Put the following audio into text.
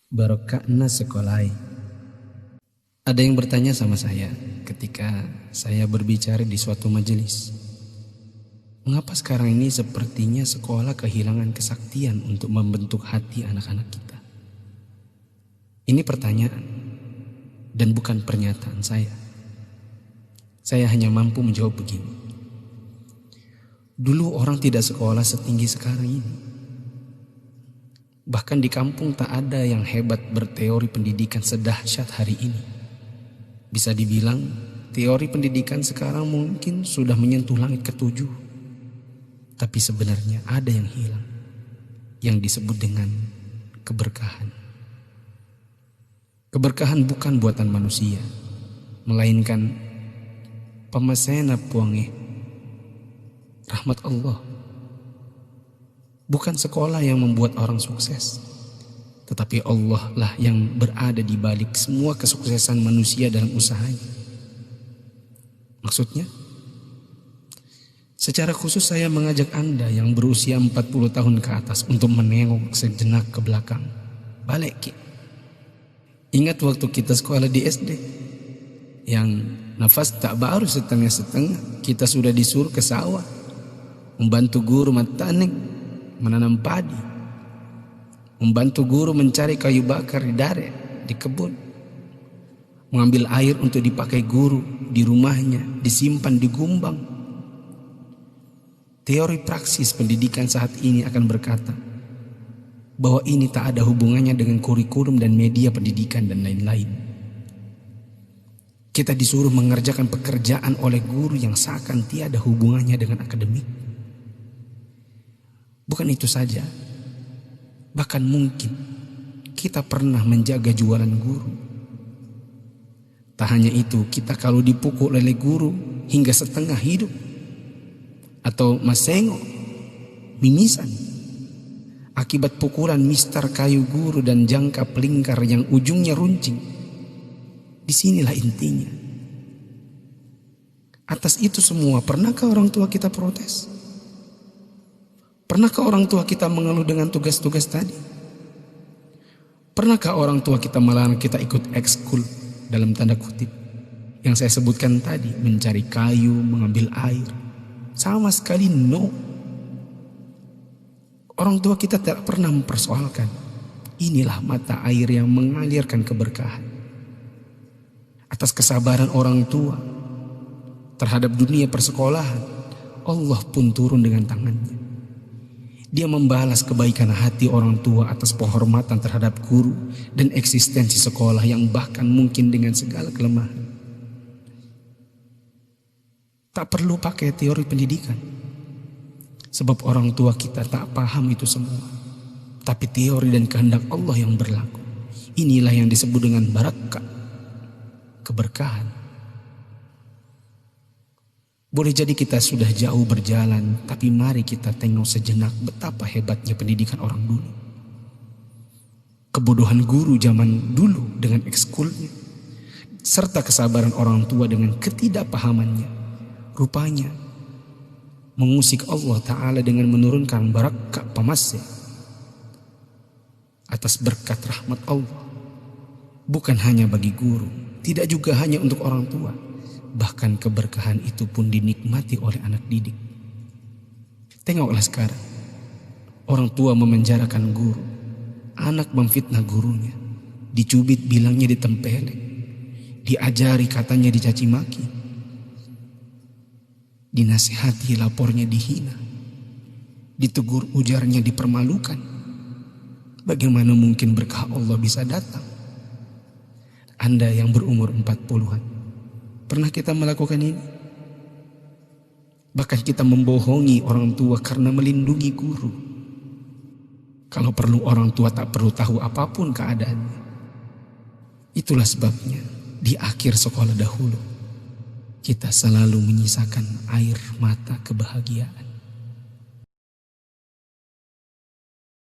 Barokahna sekolai. Ada yang bertanya sama saya ketika saya berbicara di suatu majelis. Mengapa sekarang ini sepertinya sekolah kehilangan kesaktian untuk membentuk hati anak-anak kita? Ini pertanyaan dan bukan pernyataan saya. Saya hanya mampu menjawab begini. Dulu orang tidak sekolah setinggi sekarang ini. Bahkan di kampung tak ada yang hebat berteori pendidikan sedahsyat hari ini. Bisa dibilang teori pendidikan sekarang mungkin sudah menyentuh langit ketujuh. Tapi sebenarnya ada yang hilang, yang disebut dengan keberkahan. Keberkahan bukan buatan manusia, melainkan pemasena puange, rahmat Allah. Bukan sekolah yang membuat orang sukses, tetapi Allah lah yang berada di balik semua kesuksesan manusia dalam usahanya. Maksudnya, secara khusus saya mengajak Anda yang berusia 40 tahun ke atas untuk menengok sejenak ke belakang. Balik. Ingat waktu kita sekolah di SD, yang nafas tak baru setengah-setengah, kita sudah disuruh ke sawah, membantu guru matanik, menanam padi, membantu guru mencari kayu bakar di dare, di kebun, mengambil air untuk dipakai guru di rumahnya, disimpan di gumbang. Teori praksis pendidikan saat ini akan berkata bahwa ini tak ada hubungannya dengan kurikulum dan media pendidikan dan lain-lain. Kita disuruh mengerjakan pekerjaan oleh guru yang seakan tiada hubungannya dengan akademik. Bukan itu saja, bahkan mungkin kita pernah menjaga jualan guru. Tak hanya itu, kita kalau dipukul oleh guru hingga setengah hidup, atau masengo, mimisan, akibat pukulan mistar kayu guru dan jangka pelingkar yang ujungnya runcing. Disinilah intinya. Atas itu semua, pernahkah orang tua kita protes? Pernahkah orang tua kita mengeluh dengan tugas-tugas tadi? Pernahkah orang tua kita melarang kita ikut ekskul dalam tanda kutip yang saya sebutkan tadi, mencari kayu, mengambil air? Sama sekali no. Orang tua kita tidak pernah mempersoalkan. Inilah mata air yang mengalirkan keberkahan. Atas kesabaran orang tua terhadap dunia persekolahan, Allah pun turun dengan tangannya. Dia membalas kebaikan hati orang tua atas penghormatan terhadap guru dan eksistensi sekolah yang bahkan mungkin dengan segala kelemahan. Tak perlu pakai teori pendidikan, sebab orang tua kita tak paham itu semua. Tapi teori dan kehendak Allah yang berlaku. Inilah yang disebut dengan barakah, keberkahan. Boleh jadi kita sudah jauh berjalan, tapi mari kita tengok sejenak betapa hebatnya pendidikan orang dulu. Kebodohan guru zaman dulu dengan ekskulnya, serta kesabaran orang tua dengan ketidakpahamannya, rupanya mengusik Allah Ta'ala dengan menurunkan barakah pamasya atas berkat rahmat Allah. Bukan hanya bagi guru, tidak juga hanya untuk orang tua. Bahkan keberkahan itu pun dinikmati oleh anak didik. Tengoklah sekarang, orang tua memenjarakan guru, anak memfitnah gurunya, dicubit bilangnya ditempeleng, diajari katanya dicaci maki, dinasihati lapornya dihina, ditegur ujarnya dipermalukan. Bagaimana mungkin berkah Allah bisa datang? Anda yang berumur 40-an, pernah kita melakukan ini? Bahkan kita membohongi orang tua karena melindungi guru. Kalau perlu orang tua tak perlu tahu apapun keadaannya. Itulah sebabnya di akhir sekolah dahulu kita selalu menyisakan air mata kebahagiaan.